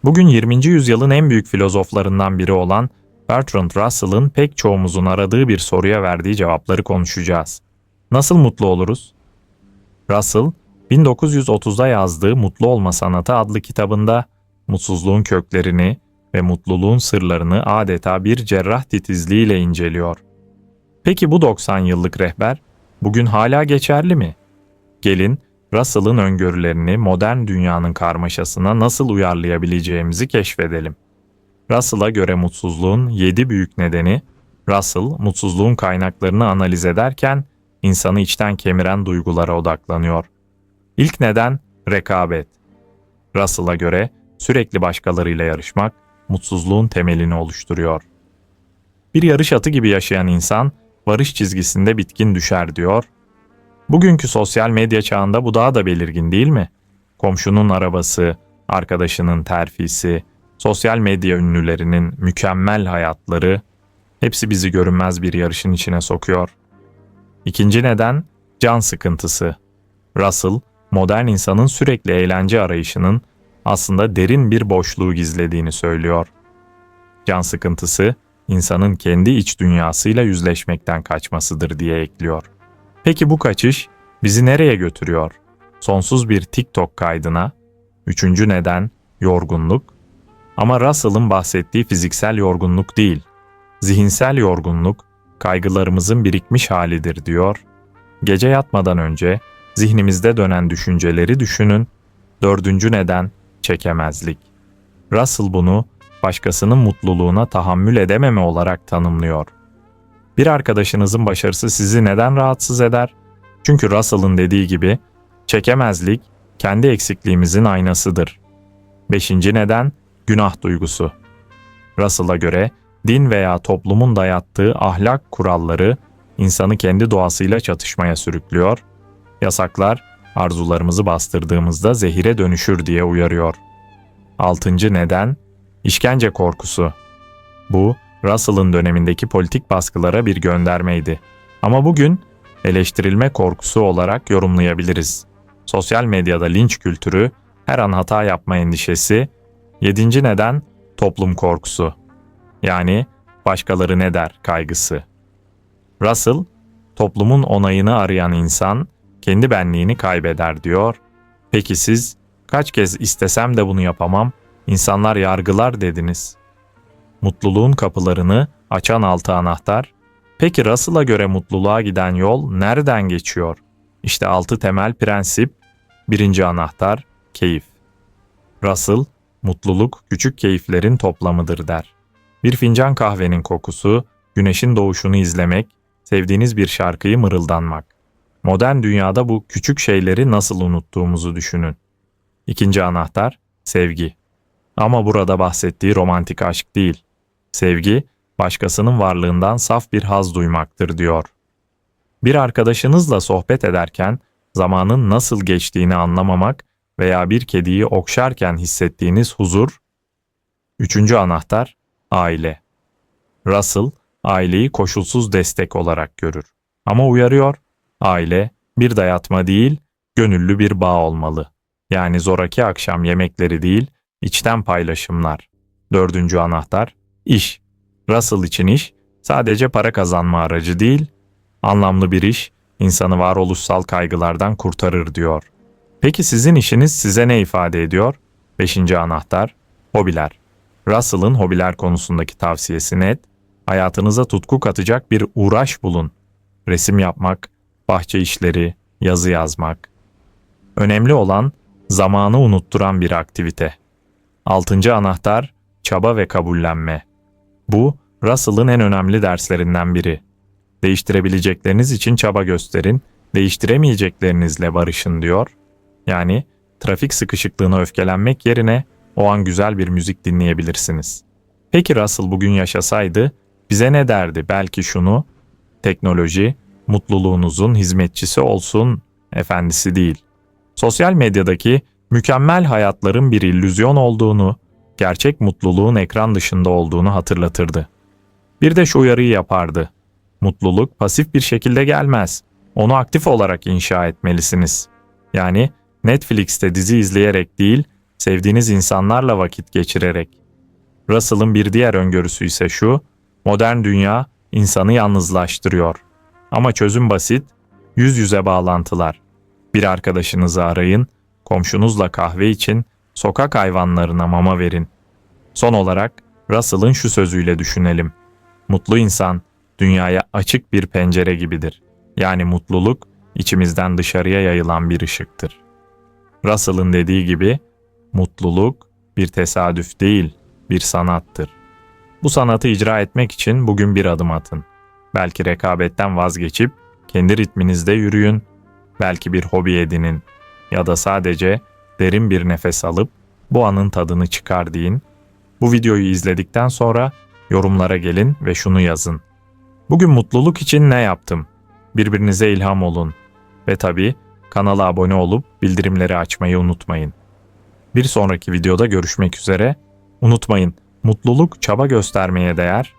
Bugün 20. yüzyılın en büyük filozoflarından biri olan Bertrand Russell'ın pek çoğumuzun aradığı bir soruya verdiği cevapları konuşacağız. Nasıl mutlu oluruz? Russell, 1930'da yazdığı Mutlu Olma Sanatı adlı kitabında mutsuzluğun köklerini ve mutluluğun sırlarını adeta bir cerrah titizliğiyle inceliyor. Peki bu 90 yıllık rehber bugün hala geçerli mi? Gelin Russell'ın öngörülerini modern dünyanın karmaşasına nasıl uyarlayabileceğimizi keşfedelim. Russell'a göre mutsuzluğun 7 büyük nedeni, Russell mutsuzluğun kaynaklarını analiz ederken insanı içten kemiren duygulara odaklanıyor. İlk neden rekabet. Russell'a göre sürekli başkalarıyla yarışmak mutsuzluğun temelini oluşturuyor. Bir yarış atı gibi yaşayan insan varış çizgisinde bitkin düşer diyor. Bugünkü sosyal medya çağında bu daha da belirgin değil mi? Komşunun arabası, arkadaşının terfisi, sosyal medya ünlülerinin mükemmel hayatları hepsi bizi görünmez bir yarışın içine sokuyor. İkinci neden can sıkıntısı. Russell, modern insanın sürekli eğlence arayışının aslında derin bir boşluğu gizlediğini söylüyor. Can sıkıntısı, insanın kendi iç dünyasıyla yüzleşmekten kaçmasıdır diye ekliyor. Peki bu kaçış bizi nereye götürüyor? Sonsuz bir TikTok kaydına. Üçüncü neden yorgunluk. Ama Russell'ın bahsettiği fiziksel yorgunluk değil, zihinsel yorgunluk, kaygılarımızın birikmiş halidir diyor. Gece yatmadan önce zihnimizde dönen düşünceleri düşünün. Dördüncü neden çekemezlik. Russell bunu başkasının mutluluğuna tahammül edememe olarak tanımlıyor. Bir arkadaşınızın başarısı sizi neden rahatsız eder? Çünkü Russell'ın dediği gibi, çekemezlik kendi eksikliğimizin aynasıdır. Beşinci neden günah duygusu. Russell'a göre din veya toplumun dayattığı ahlak kuralları insanı kendi doğasıyla çatışmaya sürüklüyor. Yasaklar arzularımızı bastırdığımızda zehire dönüşür diye uyarıyor. Altıncı neden işkence korkusu. Bu Russell'ın dönemindeki politik baskılara bir göndermeydi. Ama bugün eleştirilme korkusu olarak yorumlayabiliriz. Sosyal medyada linç kültürü, her an hata yapma endişesi. Yedinci neden toplum korkusu. Yani başkaları ne der kaygısı. Russell, toplumun onayını arayan insan kendi benliğini kaybeder diyor. Peki siz kaç kez istesem de bunu yapamam, insanlar yargılar dediniz. Mutluluğun kapılarını açan altı anahtar. Peki Russell'a göre mutluluğa giden yol nereden geçiyor? İşte 6 temel prensip. Birinci anahtar, keyif. Russell, mutluluk küçük keyiflerin toplamıdır der. Bir fincan kahvenin kokusu, güneşin doğuşunu izlemek, sevdiğiniz bir şarkıyı mırıldanmak. Modern dünyada bu küçük şeyleri nasıl unuttuğumuzu düşünün. İkinci anahtar, sevgi. Ama burada bahsettiği romantik aşk değil. Sevgi, başkasının varlığından saf bir haz duymaktır diyor. Bir arkadaşınızla sohbet ederken zamanın nasıl geçtiğini anlamamak veya bir kediyi okşarken hissettiğiniz huzur. Üçüncü anahtar, aile. Russell, aileyi koşulsuz destek olarak görür. Ama uyarıyor, aile bir dayatma değil, gönüllü bir bağ olmalı. Yani zoraki akşam yemekleri değil, içten paylaşımlar. Dördüncü anahtar, iş. Russell için iş, sadece para kazanma aracı değil, anlamlı bir iş, insanı varoluşsal kaygılardan kurtarır diyor. Peki sizin işiniz size ne ifade ediyor? Beşinci anahtar, hobiler. Russell'ın hobiler konusundaki tavsiyesi net, hayatınıza tutku katacak bir uğraş bulun. Resim yapmak, bahçe işleri, yazı yazmak. Önemli olan zamanı unutturan bir aktivite. Altıncı anahtar, çaba ve kabullenme. Bu, Russell'ın en önemli derslerinden biri. Değiştirebilecekleriniz için çaba gösterin, değiştiremeyeceklerinizle barışın diyor. Yani trafik sıkışıklığına öfkelenmek yerine o an güzel bir müzik dinleyebilirsiniz. Peki Russell bugün yaşasaydı bize ne derdi? Belki şunu, teknoloji mutluluğunuzun hizmetçisi olsun, efendisi değil. Sosyal medyadaki mükemmel hayatların bir illüzyon olduğunu, gerçek mutluluğun ekran dışında olduğunu hatırlatırdı. Bir de şu uyarıyı yapardı. Mutluluk pasif bir şekilde gelmez. Onu aktif olarak inşa etmelisiniz. Yani Netflix'te dizi izleyerek değil, sevdiğiniz insanlarla vakit geçirerek. Russell'ın bir diğer öngörüsü ise şu: modern dünya insanı yalnızlaştırıyor. Ama çözüm basit, yüz yüze bağlantılar. Bir arkadaşınızı arayın, komşunuzla kahve için, sokak hayvanlarına mama verin. Son olarak Russell'ın şu sözüyle düşünelim. Mutlu insan dünyaya açık bir pencere gibidir. Yani mutluluk içimizden dışarıya yayılan bir ışıktır. Russell'ın dediği gibi mutluluk bir tesadüf değil, bir sanattır. Bu sanatı icra etmek için bugün bir adım atın. Belki rekabetten vazgeçip kendi ritminizde yürüyün, belki bir hobi edinin ya da sadece derin bir nefes alıp bu anın tadını çıkar deyin. Bu videoyu izledikten sonra yorumlara gelin ve şunu yazın. Bugün mutluluk için ne yaptım? Birbirinize ilham olun. Ve tabii kanala abone olup bildirimleri açmayı unutmayın. Bir sonraki videoda görüşmek üzere. Unutmayın, mutluluk çaba göstermeye değer,